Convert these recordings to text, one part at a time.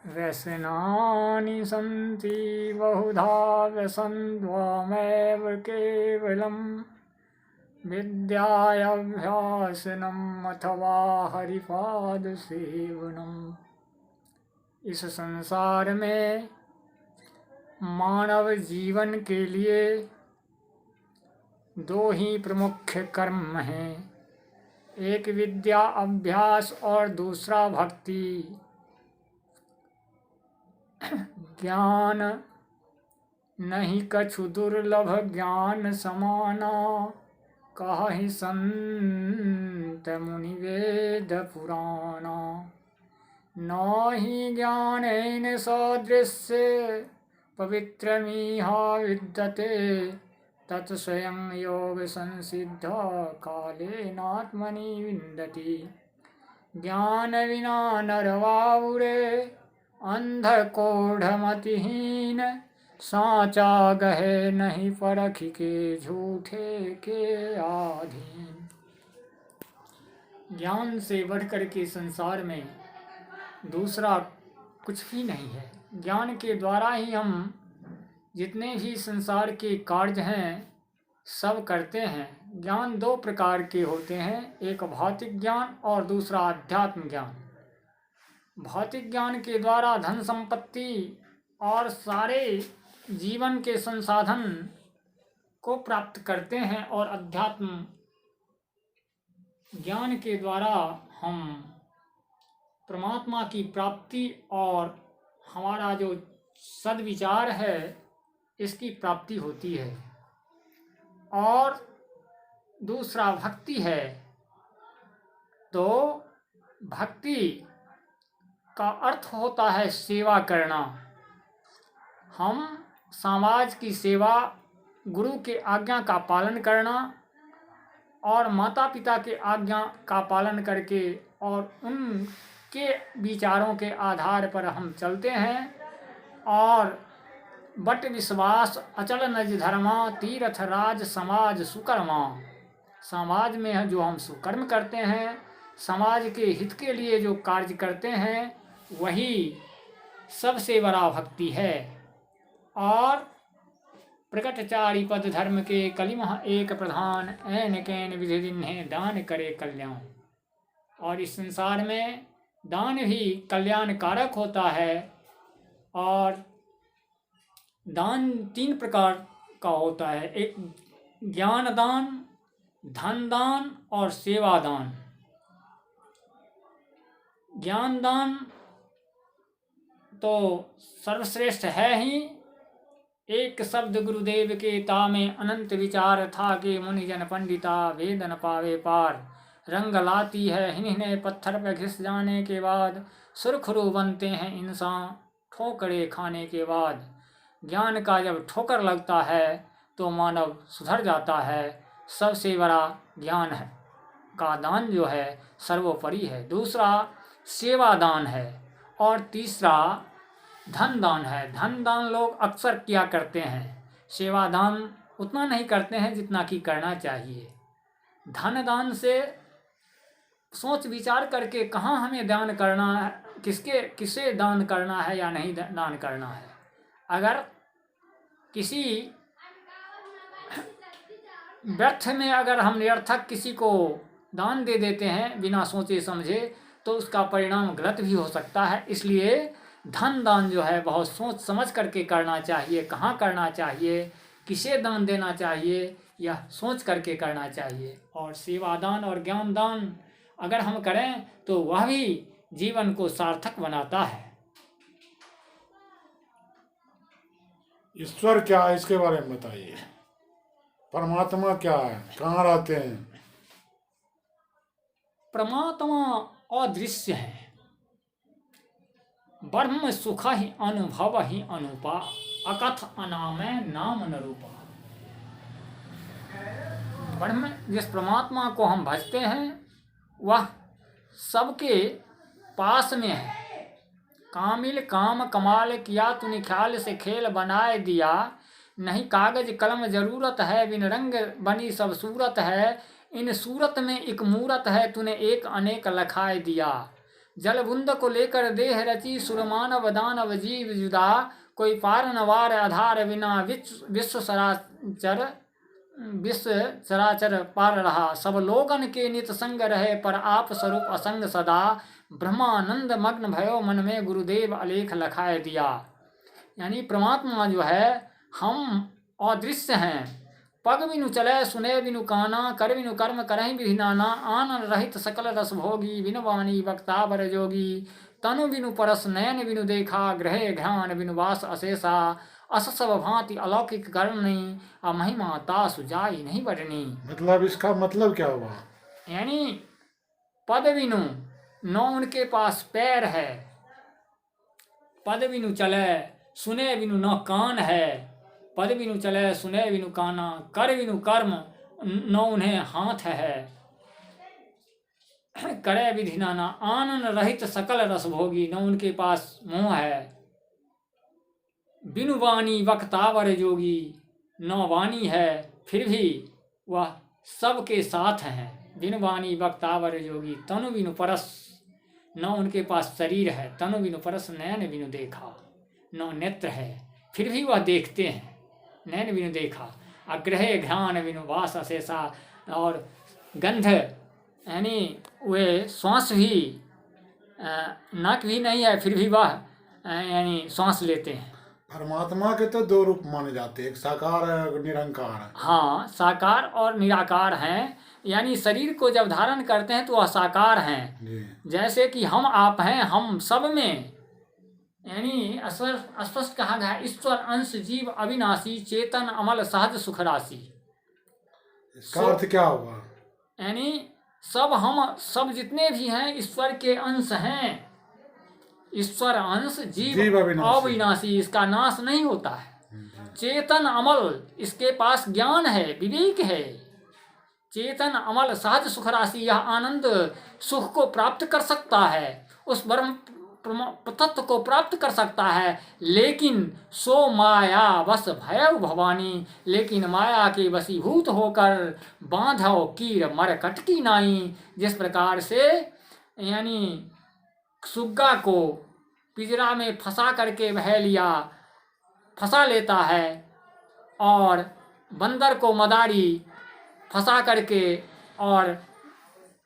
व्यसनानि सन्ति बहुधा व्यसनद्वयमेव केवलम् विद्याभ्यासनम् अथवा हरिपाद सेवनम्। इस संसार में मानव जीवन के लिए दो ही प्रमुख कर्म हैं, एक विद्या अभ्यास और दूसरा भक्ति। ज्ञान नहीं कछु दुर्लभ ज्ञान समाना, कहि संत मुनि वेद पुराना। नाहि ज्ञानेन सदृश्य पवित्रमिह विद्यते, तत्स्वयं योग संसिद्ध कालेनात्मनि विन्दति। ज्ञान विना नरवाउरे अंधकोढ़मतिहीन, साचा गहे नहीं परख के झूठे के आधीन। ज्ञान से बढ़कर के संसार में दूसरा कुछ भी नहीं है। ज्ञान के द्वारा ही हम जितने भी संसार के कार्य हैं सब करते हैं। ज्ञान दो प्रकार के होते हैं, एक भौतिक ज्ञान और दूसरा अध्यात्म ज्ञान। भौतिक ज्ञान के द्वारा धन संपत्ति और सारे जीवन के संसाधन को प्राप्त करते हैं, और अध्यात्म ज्ञान के द्वारा हम परमात्मा की प्राप्ति और हमारा जो सद्विचार है इसकी प्राप्ति होती है। और दूसरा भक्ति है, तो भक्ति का अर्थ होता है सेवा करना। हम समाज की सेवा, गुरु के आज्ञा का पालन करना और माता पिता के आज्ञा का पालन करके और उनके विचारों के आधार पर हम चलते हैं। और बट विश्वास अचल नज धर्मा, तीर्थ राज समाज सुकर्मा। समाज में जो हम सुकर्म करते हैं, समाज के हित के लिए जो कार्य करते हैं, वही सबसे बड़ा भक्ति है। और प्रकट चारि पद धर्म के कलिमह एक प्रधान, ऐन कैन विधि दिन्हे दान करे कल्याण। और इस संसार में दान भी कल्याणकारक होता है। और दान तीन प्रकार का होता है, एक ज्ञान दान, धन दान और सेवा दान। ज्ञान दान तो सर्वश्रेष्ठ है ही। एक शब्द गुरुदेव के तामे अनंत विचार था, कि मुनिजन पंडिता वेद न पावे पार। रंग लाती है हिन्हिने पत्थर पे घिस जाने के बाद, सुरखरू बनते हैं इंसान ठोकरे खाने के बाद। ज्ञान का जब ठोकर लगता है तो मानव सुधर जाता है। सबसे बड़ा ज्ञान है का दान जो है सर्वोपरि है। दूसरा सेवा दान है और तीसरा धन दान है। धन दान लोग अक्सर किया करते हैं, सेवा दान उतना नहीं करते हैं जितना कि करना चाहिए। धन दान से सोच विचार करके कहाँ हमें दान करना है, किसे दान करना है या नहीं दान करना है। अगर किसी व्यर्थ में अगर हम निरर्थक किसी को दान दे देते हैं बिना सोचे समझे, तो उसका परिणाम गलत भी हो सकता है। इसलिए धन दान जो है बहुत सोच समझ करके करना चाहिए। कहाँ करना चाहिए, किसे दान देना चाहिए, यह सोच करके करना चाहिए। और सेवा दान और ज्ञान दान अगर हम करें तो वह भी जीवन को सार्थक बनाता है। ईश्वर क्या है इसके बारे में बताइए। परमात्मा क्या है, कहाँ रहते हैं? परमात्मा अदृश्य है, ब्रह्म सुख ही अनुभव ही अनुपा, अकथ अनामय नाम न रूपा। ब्रह्म जिस परमात्मा को हम भजते हैं वह सबके पास में है। कामिल काम कमाल किया तूने ख्याल से खेल बनाए दिया, नहीं कागज कलम जरूरत है, बिन रंग बनी सब सूरत है। इन सूरत में एक मूरत है, तूने एक अनेक लखाए दिया। जल बूंद को लेकर देह रची, सुरमानव दानव जीव जुदा, कोई पार न वार आधार बिना, विश्व चराचर पार रहा, सब लोगन के नित संग रहे, पर आप स्वरूप असंग सदा, ब्रह्मानंद मग्न भयो मन में, गुरुदेव अलेख लखाए दिया। यानी परमात्मा जो है, हम अदृश्य हैं, पग बिनु चले सुने बिनु काना, कर बिनु कर्म करहीं विधि नाना, आनंद रहित सकल रस भोगी, बिनु वाणी वक्ता बर जोगी, तनु बिनु परस नयन बिनु देखा, ग्रहे ध्यान बिनु वास अशेषा, अस सब भांति अलौकिक करनी, महिमा तासु जाई नहीं बढ़नी। मतलब इसका मतलब क्या हुआ? यानी पद बिनु न उनके पास पैर है, पद बिनु चले सुने बिनु न कान है, पद बिनु चले सुने बिनु काना, कर बिनु कर्म न उन्हें हाथ है, करे विधि नाना, आनंद रहित सकल रस भोगी, न उनके पास मुंह है, बिनु वाणी वक्तावर जोगी, न वाणी है फिर भी वह सबके साथ हैं, बिनु वाणी वक्तावर जोगी, तनु बिनु परस न उनके पास शरीर है, तनु बिनु परस नयन बिनु देखा, न नेत्र है फिर भी वह देखते हैं, नैन बिनु देखा, अग्रहे घ्राण बिनु वास अशेषा, और गंध यानी वे श्वास भी नाक भी नहीं है फिर भी वह यानी श्वास लेते हैं। परमात्मा के तो दो रूप माने जाते हैं, एक साकार है और निरंकार है। हाँ, साकार और निराकार हैं। यानी शरीर को जब धारण करते हैं तो वह साकार हैं, जैसे कि हम आप हैं, हम सब में यानी स्पष्ट कहा गया, ईश्वर अंश जीव अविनाशी, चेतन अमल सहज सुख राशि। इसका अर्थ क्या हुआ? यानी हम सब जितने भी हैं ईश्वर के अंश हैं, ईश्वर अंश जीव अविनाशी, इसका नाश नहीं होता है। चेतन अमल, इसके पास ज्ञान है, विवेक है, चेतन अमल सहज सुख राशि, यह आनंद सुख को प्राप्त कर सकता है, उस ब्रह्म तत्व को प्राप्त कर सकता है, लेकिन सो माया वश भयउ भवानी, लेकिन माया के वशीभूत होकर बांधो कीर मरकट की नाई। जिस प्रकार से यानी सुग्गा को पिंजरा में फंसा करके वह लिया फंसा लेता है, और बंदर को मदारी फंसा करके और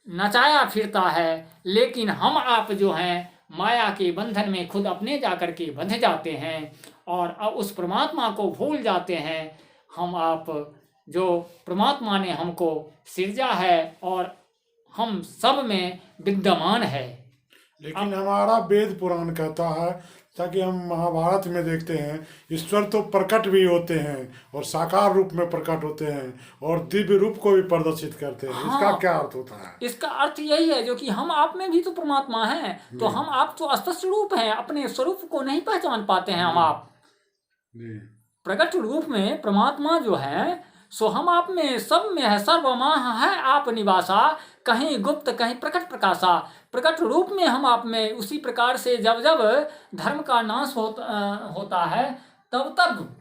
नचाया फिरता है, लेकिन हम आप जो हैं माया के बंधन में खुद अपने जाकर के बंध जाते हैं, और अब उस परमात्मा को भूल जाते हैं। हम आप जो परमात्मा ने हमको सिरजा है और हम सब में विद्यमान है। लेकिन हमारा वेद पुराण कहता है, ताकि हम महाभारत में देखते हैं, ईश्वर तो प्रकट भी होते हैं और साकार रूप में प्रकट होते हैं और दिव्य रूप को भी प्रदर्शित करते हैं। हाँ, इसका क्या अर्थ होता है? इसका अर्थ यही है, जो कि हम आप में भी तो परमात्मा हैं, तो हम आप तो अस्पष्ट रूप हैं, अपने स्वरूप को नहीं पहचान पाते हैं। हम आप प्रकट रूप में परमात्मा जो है सो हम आप में सब में है, सर्वमाह है आप निवासा, कहीं गुप्त कहीं प्रकट प्रकाशा। प्रकट रूप में हम आप में, उसी प्रकार से जब जब धर्म का नाश होता है तब तब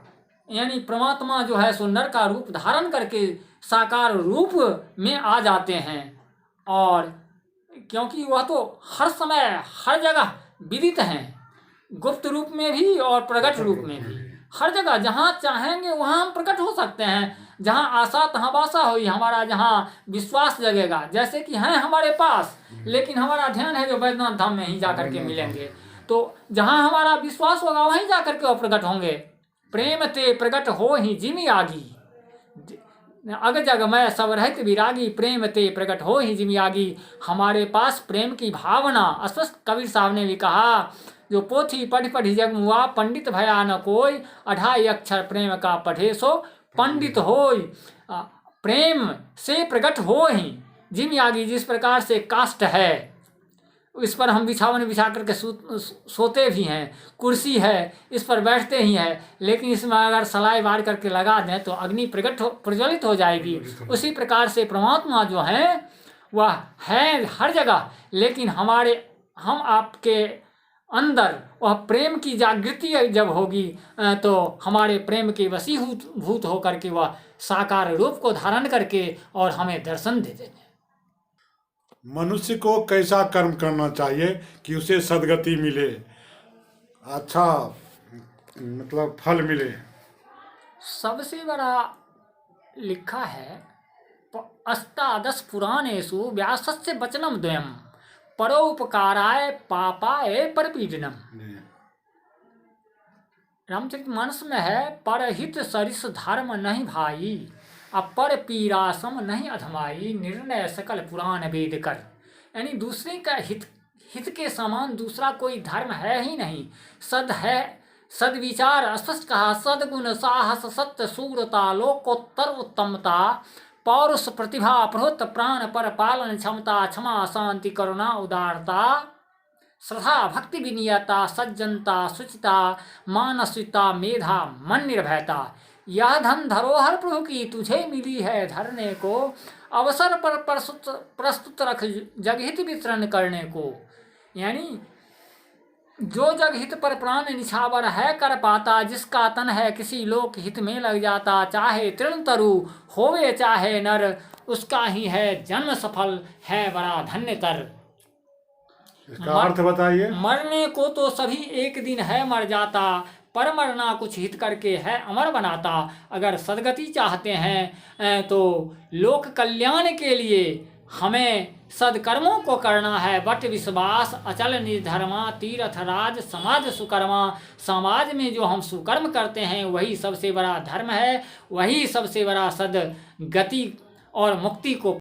यानी परमात्मा जो है सो नर का रूप धारण करके साकार रूप में आ जाते हैं। और क्योंकि वह तो हर समय हर जगह विदित हैं, गुप्त रूप में भी और प्रकट रूप में भी, हर जगह जहाँ चाहेंगे वहाँ हम प्रकट हो सकते हैं। जहाँ आशा तहाँ वासा हुई, हमारा जहाँ विश्वास जगेगा, जैसे कि हैं हमारे पास, लेकिन हमारा ध्यान है जो बैद्यनाथ धाम में ही जाकर के मिलेंगे, तो जहाँ हमारा विश्वास होगा वहीं जाकर के वो प्रकट होंगे। प्रेम ते प्रकट हो ही जिमी आगी, अग जग मैं सब रहित विरागी, प्रेम ते प्रकट हो ही जिमी आगी। हमारे पास प्रेम की भावना, स्पष्ट कबीर साहब ने भी कहा, जो पोथी पढ़ी जग मुआ, पंडित भया न कोई, 28 अक्षर प्रेम का पढ़े सो पंडित होय। प्रेम से प्रकट हो ही जिम यागी, जिस प्रकार से काष्ठ है इस पर हम बिछावन बिछा करके सोते भी हैं, कुर्सी है इस पर बैठते ही हैं, लेकिन इसमें अगर सलाई बार करके लगा दें तो अग्नि प्रज्वलित हो जाएगी। उसी प्रकार से परमात्मा जो है वह है हर जगह, लेकिन हम आपके अंदर वह प्रेम की जागृति जब होगी तो हमारे प्रेम के वशीभूत होकर के वह साकार रूप को धारण करके और हमें दर्शन दे देंगे। मनुष्य को कैसा कर्म करना चाहिए कि उसे सद्गति मिले, अच्छा मतलब फल मिले। सबसे बड़ा लिखा है अष्टादश पुराणेषु व्यासस्य वचनम द्वयम् परोपकाराय पापाय परपीडनम। रामचरितमानस में है परहित सरिस धर्म नहीं भाई, अपर पीरासम नहीं अधमाई, निर्णय सकल पुराण वेद कर। यानी दूसरे का हित के समान दूसरा कोई धर्म है ही नहीं। सद है सदविचार, अस्पष्ट कहा, सदगुण साहस सत्य शूरता लोकोत्तर उत्तमता, पौरुष प्रतिभा प्रभुत्व प्राण पर पालन क्षमता, क्षमा शांति करुणा उदारता, श्रद्धा भक्ति विनीयता, सज्जनता शुचिता, मानसिकता मेधा मन निर्भयता। यह धन धरोहर प्रभु की तुझे मिली है धरने को, अवसर पर प्रस्तुत रख जगहित वितरण करने को। यानी जो जग हित पर प्राण निछावर है कर पाता, जिसका तन है किसी लोक हित में लग जाता, चाहे तृण तरु होवे चाहे नर, उसका ही है जन्म सफल है बड़ा धन्य तर। इसका अर्थ बताइए। मरने को तो सभी एक दिन है मर जाता, पर मरना कुछ हित करके है अमर बनाता। अगर सदगति चाहते हैं तो लोक कल्याण के लिए हमें सदकर्मों को करना है। बट विश्वास अचल निर्धर्मा, तीर्थ राज समाज सुकर्मा। समाज में जो हम सुकर्म करते हैं वही सबसे बड़ा धर्म है, वही सबसे बड़ा सदगति और मुक्ति को